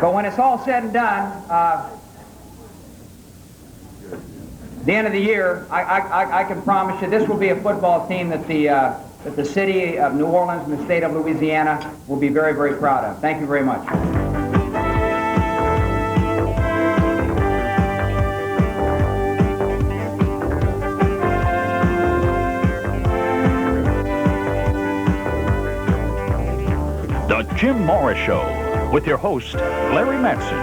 But when it's all said and done, the end of the year, I can promise you this will be a football team that the city of New Orleans and the state of Louisiana will be very, very proud of. Thank you very much. The Jim Mora Show with your host, Larry Matson.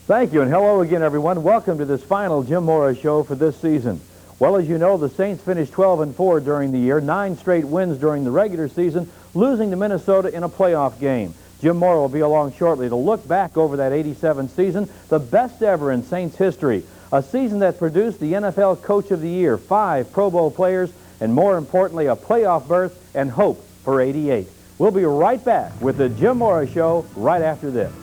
Thank you, and hello again, everyone. Welcome to this final Jim Mora Show for this season. Well, as you know, the Saints finished 12-4 during the year, 9 straight wins during the regular season, losing to Minnesota in a playoff game. Jim Mora will be along shortly to look back over that '87 season, the best ever in Saints history, a season that produced the NFL Coach of the Year, 5 Pro Bowl players, and more importantly, a playoff berth and hope for '88. We'll be right back with the Jim Mora Show right after this.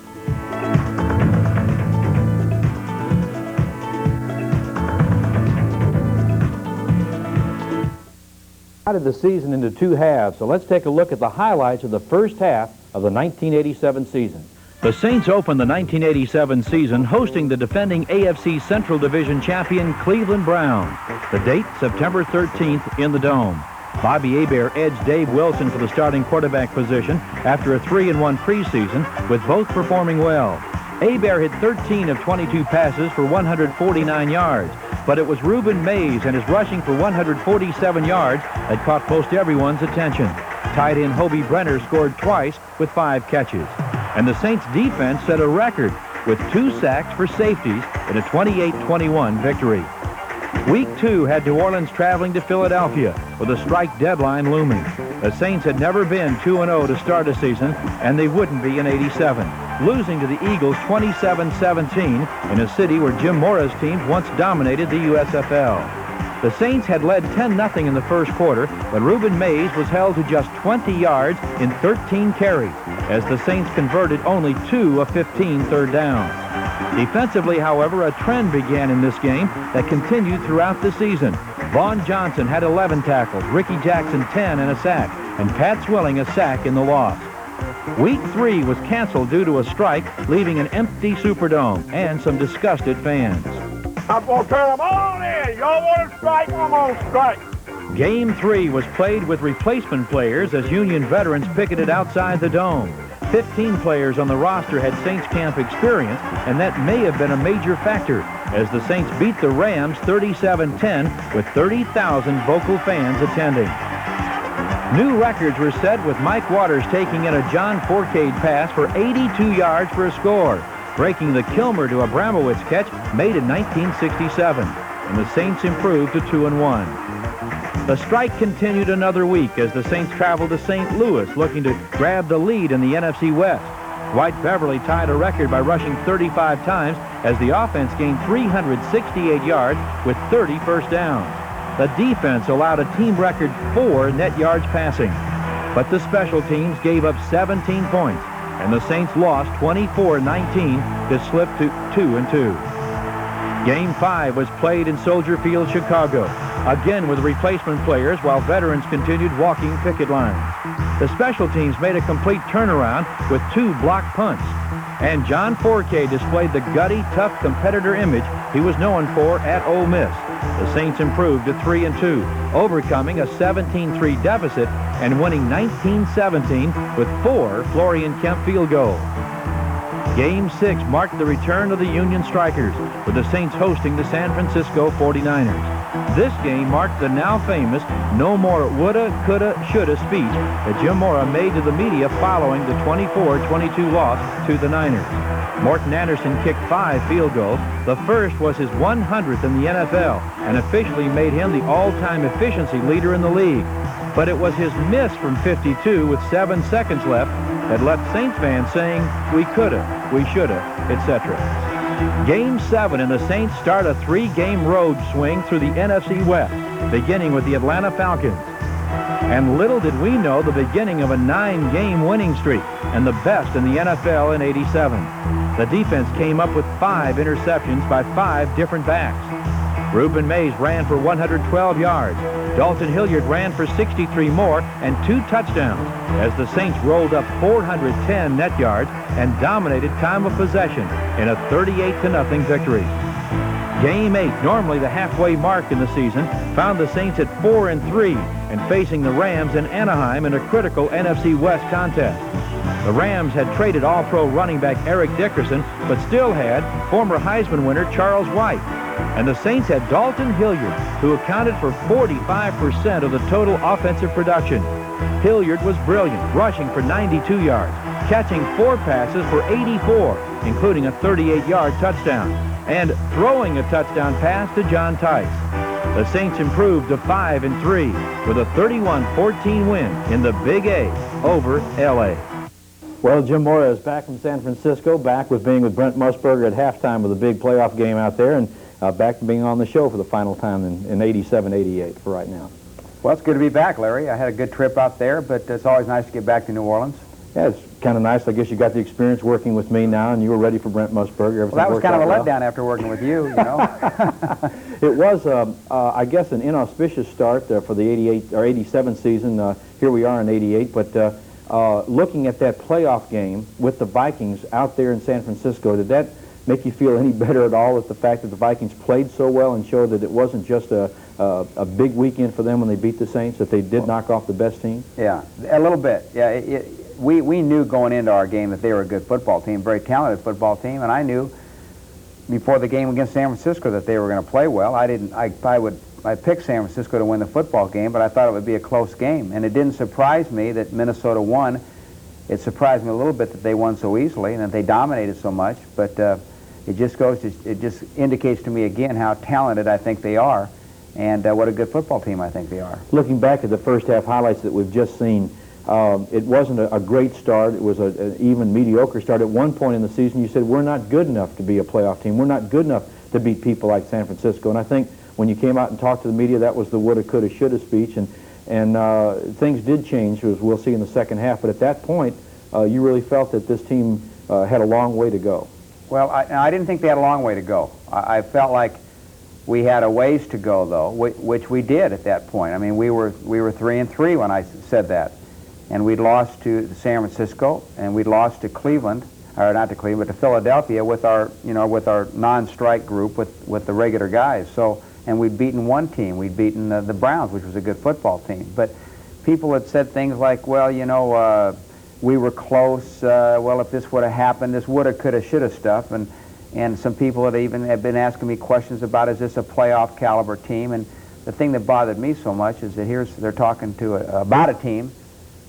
Divided the season into 2 halves, so let's take a look at the highlights of the first half of the 1987 season. The Saints opened the 1987 season hosting the defending AFC Central Division champion Cleveland Browns. The date, September 13th, in the Dome. Bobby Hebert edged Dave Wilson for the starting quarterback position after a 3-1 preseason, with both performing well. Hebert hit 13 of 22 passes for 149 yards, but it was Reuben Mays and his rushing for 147 yards that caught most everyone's attention. Tight end Hobie Brenner scored twice with 5 catches. And the Saints defense set a record with 2 sacks for safeties in a 28-21 victory. Week 2 had New Orleans traveling to Philadelphia with a strike deadline looming. The Saints had never been 2-0 to start a season, and they wouldn't be in '87, losing to the Eagles 27-17 in a city where Jim Mora's team once dominated the USFL. The Saints had led 10-0 in the first quarter, but Reuben Mays was held to just 20 yards in 13 carries, as the Saints converted only 2 of 15 third downs. Defensively, however, a trend began in this game that continued throughout the season. Vaughn Johnson had 11 tackles, Ricky Jackson 10 and a sack, and Pat Swilling a sack in the loss. Week 3 was canceled due to a strike, leaving an empty Superdome and some disgusted fans. I'm going to turn them all in. Y'all want to strike? I'm going to strike. Game 3 was played with replacement players as Union veterans picketed outside the Dome. 15 players on the roster had Saints camp experience, and that may have been a major factor as the Saints beat the Rams 37-10 with 30,000 vocal fans attending. New records were set with Mike Waters taking in a John Fourcade pass for 82 yards for a score, breaking the Kilmer to Abramowitz catch made in 1967, and the Saints improved to 2-1. The strike continued another week as the Saints traveled to St. Louis looking to grab the lead in the NFC West. Dwight Beverly tied a record by rushing 35 times as the offense gained 368 yards with 30 first downs. The defense allowed a team record 4 net yards passing, but the special teams gave up 17 points, and the Saints lost 24-19 to slip to 2-2. Game 5 was played in Soldier Field, Chicago, again with replacement players while veterans continued walking picket lines. The special teams made a complete turnaround with 2 blocked punts, and John Fourcade displayed the gutty, tough competitor image he was known for at Ole Miss. The Saints improved to 3-2, overcoming a 17-3 deficit and winning 19-17 with 4 Florian Kemp field goals. Game 6 marked the return of the Union Strikers, with the Saints hosting the San Francisco 49ers. This game marked the now famous no more woulda, coulda, shoulda speech that Jim Mora made to the media following the 24-22 loss to the Niners. Morton Anderson kicked 5 field goals. The first was his 100th in the NFL and officially made him the all-time efficiency leader in the league. But it was his miss from 52 with 7 seconds left that left Saints fans saying, we coulda, we shoulda, etc. Game 7, and the Saints start a 3-game road swing through the NFC West, beginning with the Atlanta Falcons. And little did we know the beginning of a 9-game winning streak, and the best in the NFL in '87. The defense came up with 5 interceptions by 5 different backs. Reuben Mays ran for 112 yards. Dalton Hilliard ran for 63 more and 2 touchdowns as the Saints rolled up 410 net yards and dominated time of possession in a 38-0 victory. Game 8, normally the halfway mark in the season, found the Saints at 4-3 and facing the Rams in Anaheim in a critical NFC West contest. The Rams had traded All-Pro running back Eric Dickerson, but still had former Heisman winner Charles White. And the Saints had Dalton Hilliard, who accounted for 45% of the total offensive production. Hilliard was brilliant, rushing for 92 yards, catching 4 passes for 84, including a 38-yard touchdown, and throwing a touchdown pass to John Tice. The Saints improved to 5-3 with a 31-14 win in the Big A over L.A. Well, Jim Mora is back from San Francisco, back with being with Brent Musburger at halftime of the big playoff game out there, and back to being on the show for the final time in 87-88 for right now. Well, it's good to be back, Larry. I had a good trip out there, but it's always nice to get back to New Orleans. Yeah, it's kind of nice. I guess you got the experience working with me now, and you were ready for Brent Musburger. Well, that was kind of a letdown after working with you, you know. It was, I guess, an inauspicious start for the 88 or 87 season. Here we are in 88, but looking at that playoff game with the Vikings out there in San Francisco, did that make you feel any better at all with the fact that the Vikings played so well and showed that it wasn't just a big weekend for them when they beat the Saints, that they did knock off the best team? Yeah, a little bit. Yeah, we knew going into our game that they were a good football team, very talented football team, and I knew before the game against San Francisco that they were going to play well. I picked San Francisco to win the football game, but I thought it would be a close game, and it didn't surprise me that Minnesota won. It surprised me a little bit that they won so easily and that they dominated so much, but it just indicates to me again how talented I think they are, and what a good football team I think they are. Looking back at the first half highlights that we've just seen, it wasn't a great start. It was an even mediocre start. At one point in the season, you said, we're not good enough to be a playoff team. We're not good enough to beat people like San Francisco. And I think when you came out and talked to the media, that was the woulda, coulda, shoulda speech. And things did change, as we'll see in the second half. But at that point, you really felt that this team had a long way to go. Well, I didn't think they had a long way to go. I felt like we had a ways to go, though, which we did at that point. I mean, we were 3-3 when I said that. And we'd lost to San Francisco, and we'd lost to Cleveland, or not to Cleveland, but to Philadelphia with our non-strike group with the regular guys. So, and we'd beaten one team. We'd beaten the Browns, which was a good football team. But people had said things like, well, we were close. Well, if this would have happened, this woulda, coulda, shoulda stuff. And some people had been asking me questions about, is this a playoff caliber team? And the thing that bothered me so much is that they're talking about a team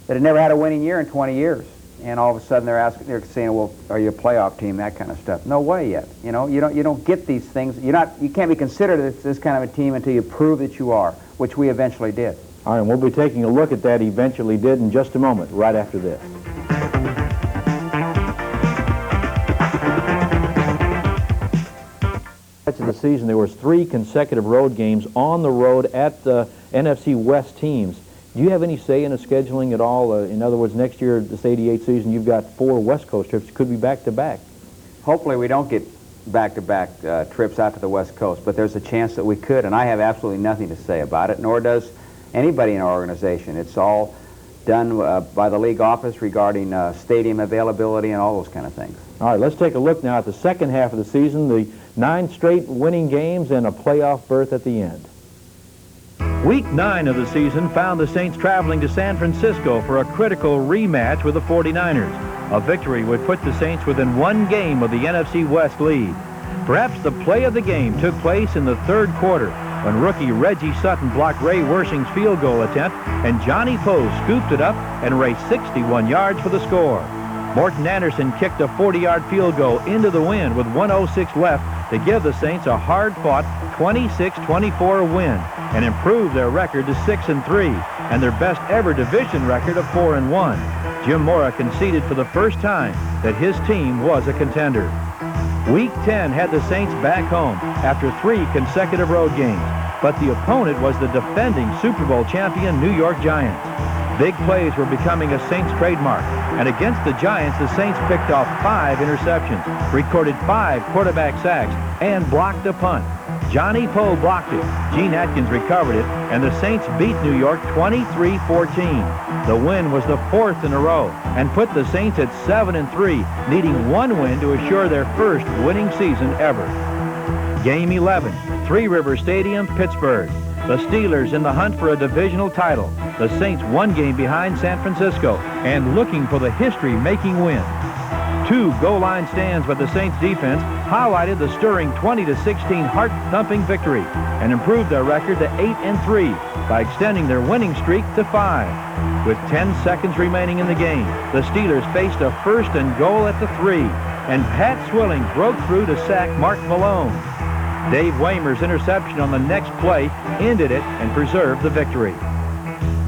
that had never had a winning year in 20 years. And all of a sudden they're saying, well, are you a playoff team, that kind of stuff. No way yet. You don't get these things. You can't be considered this kind of a team until you prove that you are, which we eventually did. All right, and we'll be taking a look at that eventually did in just a moment, right after this. Of the season, there was 3 consecutive road games on the road at the NFC West teams. Do you have any say in the scheduling at all? In other words, next year, this 88 season, you've got 4 West Coast trips. Could be back-to-back. Hopefully we don't get back-to-back trips out to the West Coast, but there's a chance that we could, and I have absolutely nothing to say about it, nor does anybody in our organization. It's all done by the league office regarding stadium availability and all those kind of things. All right, let's take a look now at the second half of the season, the 9 straight winning games and a playoff berth at the end. Week 9 of the season found the Saints traveling to San Francisco for a critical rematch with the 49ers. A victory would put the Saints within 1 game of the NFC West lead. Perhaps the play of the game took place in the 3rd quarter when rookie Reggie Sutton blocked Ray Wersching's field goal attempt and Johnny Poe scooped it up and raced 61 yards for the score. Morton Anderson kicked a 40-yard field goal into the wind with 1:06 left to give the Saints a hard-fought 26-24 win and improve their record to 6-3 and their best ever division record of 4-1. Jim Mora conceded for the first time that his team was a contender. Week 10 had the Saints back home after 3 consecutive road games, but the opponent was the defending Super Bowl champion New York Giants. Big plays were becoming a Saints trademark, and against the Giants, the Saints picked off 5 interceptions, recorded 5 quarterback sacks, and blocked a punt. Johnny Poe blocked it. Gene Atkins recovered it, and the Saints beat New York 23-14. The win was the 4th in a row and put the Saints at 7-3, needing one win to assure their first winning season ever. Game 11, Three River Stadium, Pittsburgh. The Steelers in the hunt for a divisional title. The Saints one game behind San Francisco and looking for the history-making win. 2 goal line stands by the Saints defense highlighted the stirring 20-16 heart-thumping victory and improved their record to 8-3 by extending their winning streak to 5. With 10 seconds remaining in the game, the Steelers faced a 1st and goal at the 3, and Pat Swilling broke through to sack Mark Malone. Dave Waymer's interception on the next play ended it and preserved the victory.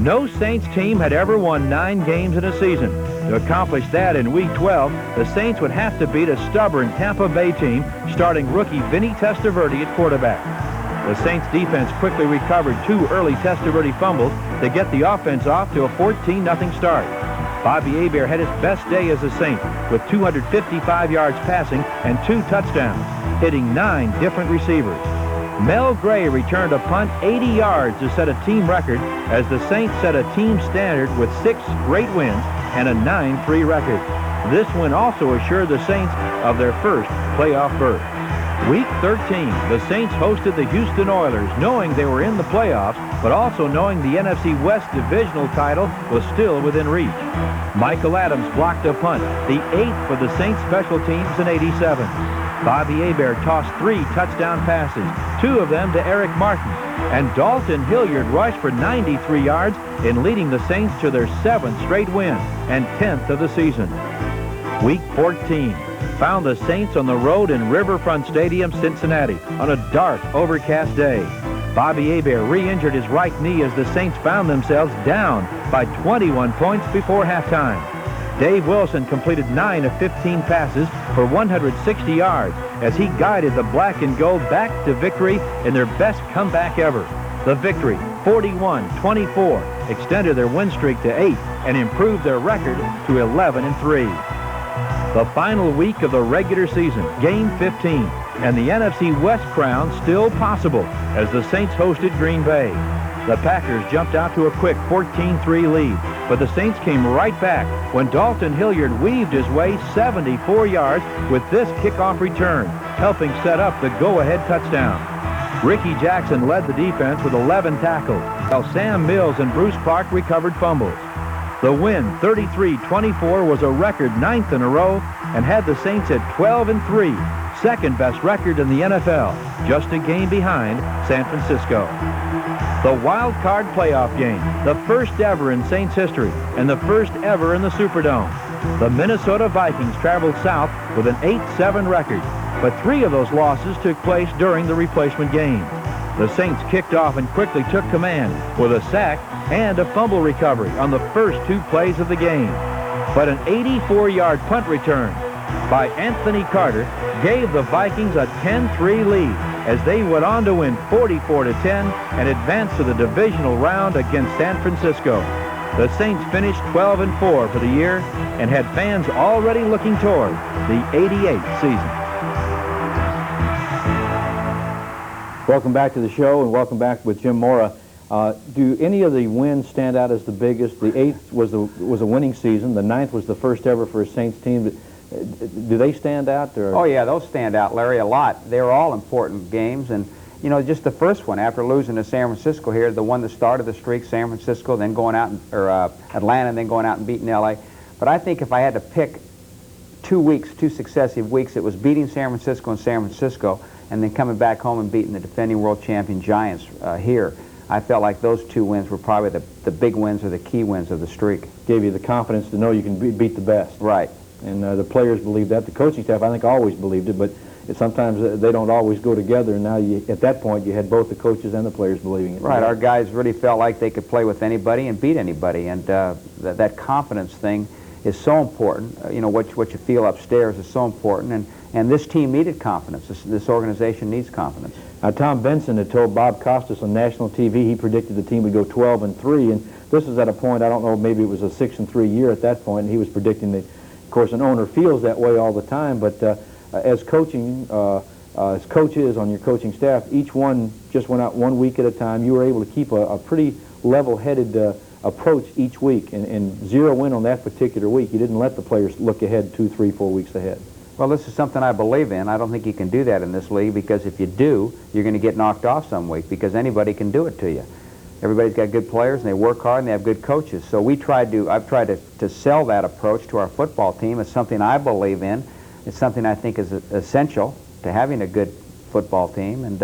No Saints team had ever won 9 games in a season. To accomplish that in Week 12, the Saints would have to beat a stubborn Tampa Bay team starting rookie Vinny Testaverde at quarterback. The Saints defense quickly recovered 2 early Testaverde fumbles to get the offense off to a 14-0 start. Bobby Hebert had his best day as a Saint with 255 yards passing and 2 touchdowns, hitting 9 different receivers. Mel Gray returned a punt 80 yards to set a team record as the Saints set a team standard with 6 great wins and a 9-3 record. This win also assured the Saints of their first playoff berth. Week 13, the Saints hosted the Houston Oilers, knowing they were in the playoffs, but also knowing the NFC West divisional title was still within reach. Michael Adams blocked a punt, the 8th for the Saints special teams in '87. Bobby Hebert tossed 3 touchdown passes, 2 of them to Eric Martin, and Dalton Hilliard rushed for 93 yards in leading the Saints to their 7th straight win and 10th of the season. Week 14 found the Saints on the road in Riverfront Stadium, Cincinnati, on a dark, overcast day. Bobby Hebert re-injured his right knee as the Saints found themselves down by 21 points before halftime. Dave Wilson completed 9 of 15 passes for 160 yards as he guided the black and gold back to victory in their best comeback ever. The victory, 41-24, extended their win streak to 8 and improved their record to 11-3. The final week of the regular season, Game 15, and the NFC West crown still possible as the Saints hosted Green Bay. The Packers jumped out to a quick 14-3 lead, but the Saints came right back when Dalton Hilliard weaved his way 74 yards with this kickoff return, helping set up the go-ahead touchdown. Ricky Jackson led the defense with 11 tackles, while Sam Mills and Bruce Clark recovered fumbles. The win, 33-24, was a record 9th in a row and had the Saints at 12-3, second best record in the NFL, just a game behind San Francisco. The wild card playoff game, the first ever in Saints history and the first ever in the Superdome. The Minnesota Vikings traveled south with an 8-7 record, but 3 of those losses took place during the replacement game. The Saints kicked off and quickly took command with a sack and a fumble recovery on the first 2 plays of the game. But an 84-yard punt return by Anthony Carter gave the Vikings a 10-3 lead as they went on to win 44-10 and advance to the divisional round against San Francisco. The Saints finished 12-4 for the year and had fans already looking toward the '88 season. Welcome back to the show, and welcome back with Jim Mora. Do any of the wins stand out as the biggest? The 8th was a winning season. The 9th was the first ever for a Saints team. Do they stand out? Or? Oh, yeah, those stand out, Larry, a lot. They're all important games. And, you know, just the first one, after losing to San Francisco here, the one that started the streak, San Francisco, then going out, Atlanta, and then going out and beating L.A. But I think if I had to pick 2 successive weeks, it was beating San Francisco and San Francisco, and then coming back home and beating the defending world champion Giants here. I felt like those 2 wins were probably the big wins or the key wins of the streak. Gave you the confidence to know you can beat the best. Right. And the players believed that. The coaching staff, I think, always believed it, but sometimes they don't always go together. And now, at that point, you had both the coaches and the players believing it. Right. Our guys really felt like they could play with anybody and beat anybody. And that confidence thing is so important. You know, what you feel upstairs is so important. And this team needed confidence. This organization needs confidence. Tom Benson had told Bob Costas on national TV he predicted the team would go 12-3, and this is at a point, I don't know, maybe it was a 6-3 year at that point, and he was predicting that, of course, an owner feels that way all the time, but as coaching, as coaches on your coaching staff, each one just went out 1 week at a time. You were able to keep a pretty level-headed approach each week and zero in on that particular week. You didn't let the players look ahead 2, 3, 4 weeks ahead. Well, this is something I believe in. I don't think you can do that in this league, because if you do, you're going to get knocked off some week, because anybody can do it to you. Everybody's got good players, and they work hard, and they have good coaches. So I've tried to sell that approach to our football team. It's something I believe in. It's something I think is essential to having a good football team, and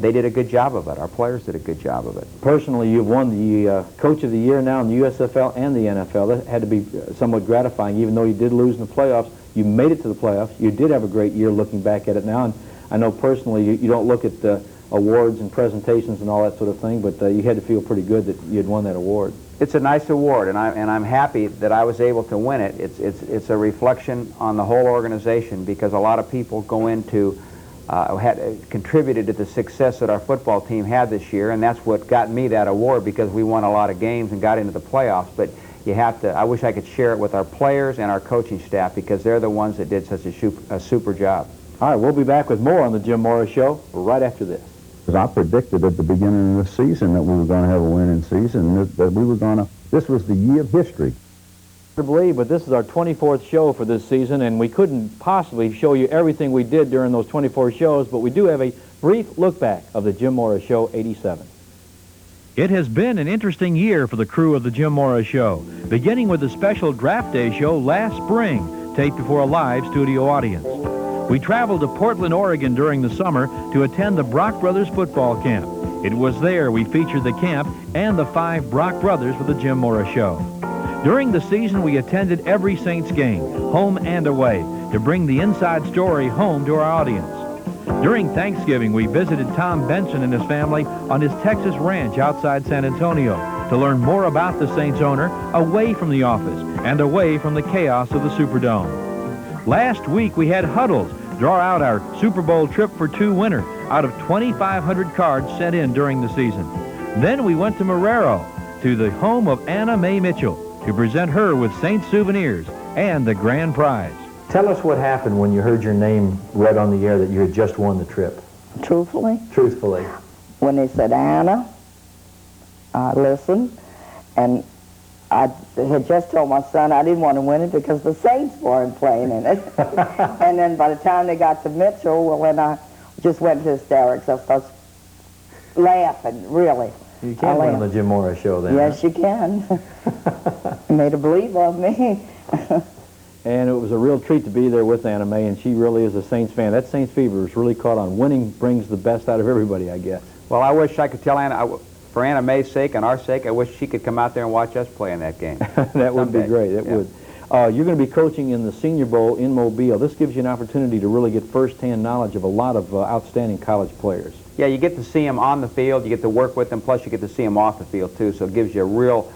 they did a good job of it. Our players did a good job of it. Personally, you've won the Coach of the Year now in the USFL and the NFL. That had to be somewhat gratifying, even though you did lose in the playoffs. You made it to the playoffs. You did have a great year looking back at it now, and I know personally you don't look at the awards and presentations and all that sort of thing, but you had to feel pretty good that you had won that award. It's a nice award, and I'm happy that I was able to win it. It's a reflection on the whole organization, because a lot of people go into had contributed to the success that our football team had this year, and that's what got me that award, because we won a lot of games and got into the playoffs. But you have to, I wish I could share it with our players and our coaching staff, because they're the ones that did such a super job. All right, we'll be back with more on the Jim Mora Show right after this. I predicted at the beginning of the season that we were going to have a winning season, that we were going to, this was the year of history. To believe, but this is our 24th show for this season, and we couldn't possibly show you everything we did during those 24 shows, but we do have a brief look back of the Jim Mora Show 87. It has been an interesting year for the crew of the Jim Mora Show, beginning with the special Draft Day show last spring, taped before a live studio audience. We traveled to Portland, Oregon during the summer to attend the Brock Brothers football camp. It was there we featured the camp and the 5 Brock brothers for the Jim Mora Show. During the season, we attended every Saints game, home and away, to bring the inside story home to our audience. During Thanksgiving, we visited Tom Benson and his family on his Texas ranch outside San Antonio to learn more about the Saints owner away from the office and away from the chaos of the Superdome. Last week, we had huddles draw out our Super Bowl trip for 2 winner out of 2,500 cards sent in during the season. Then we went to Marrero, to the home of Anna Mae Mitchell, to present her with Saints souvenirs and the grand prize. Tell us what happened when you heard your name read on the air that you had just won the trip. Truthfully? Truthfully. When they said Anna, I listened, and I had just told my son I didn't want to win it because the Saints weren't playing in it. And then by the time they got to Mitchell, well, then I just went to hysterics. I was laughing, really. You can win on the Jim Mora Show then. Yes, you can. You made a believe of me. And it was a real treat to be there with Anna Mae, and she really is a Saints fan. That Saints fever is really caught on. Winning brings the best out of everybody, I guess. Well, I wish I could tell Anna, for Anna Mae's sake and our sake, I wish she could come out there and watch us play in that game. That would be great. That would. You're going to be coaching in the Senior Bowl in Mobile. This gives you an opportunity to really get first-hand knowledge of a lot of outstanding college players. Yeah, you get to see them on the field, you get to work with them, plus you get to see them off the field, too, so it gives you a real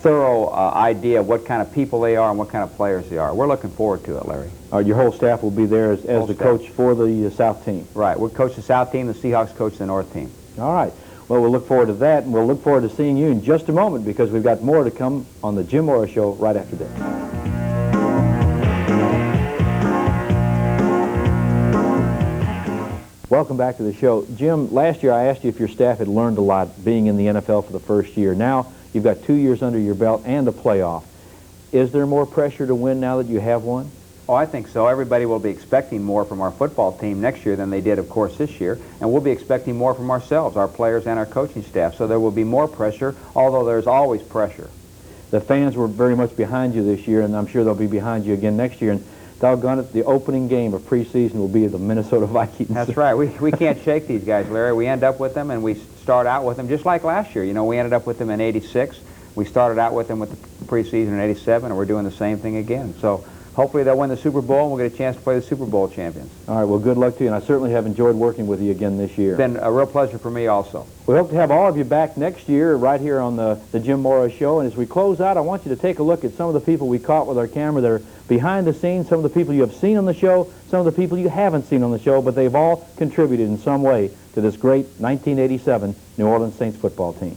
thorough idea of what kind of people they are and what kind of players they are. We're looking forward to it, Larry. Your whole staff will be there as the coach for the South team. Right. We'll coach the South team, the Seahawks coach the North team. All right. Well, we'll look forward to that, and we'll look forward to seeing you in just a moment, because we've got more to come on the Jim Mora Show right after this. Welcome back to the show. Jim, last year I asked you if your staff had learned a lot being in the NFL for the first year. Now you've got 2 years under your belt and a playoff. Is there more pressure to win now that you have one? Oh, I think so. Everybody will be expecting more from our football team next year than they did, of course, this year. And we'll be expecting more from ourselves, our players and our coaching staff. So there will be more pressure, although there's always pressure. The fans were very much behind you this year, and I'm sure they'll be behind you again next year. And doggone it, the opening game of preseason will be the Minnesota Vikings. That's right. We can't shake these guys, Larry. We end up with them, and we start out with them just like last year. You know, we ended up with them in '86. We started out with them with the preseason in '87, and we're doing the same thing again. So hopefully they'll win the Super Bowl, and we'll get a chance to play the Super Bowl champions. All right, well, good luck to you, and I certainly have enjoyed working with you again this year. It's been a real pleasure for me also. We hope to have all of you back next year right here on the Jim Mora Show. And as we close out, I want you to take a look at some of the people we caught with our camera that are behind the scenes, some of the people you have seen on the show, some of the people you haven't seen on the show, but they've all contributed in some way to this great 1987 New Orleans Saints football team.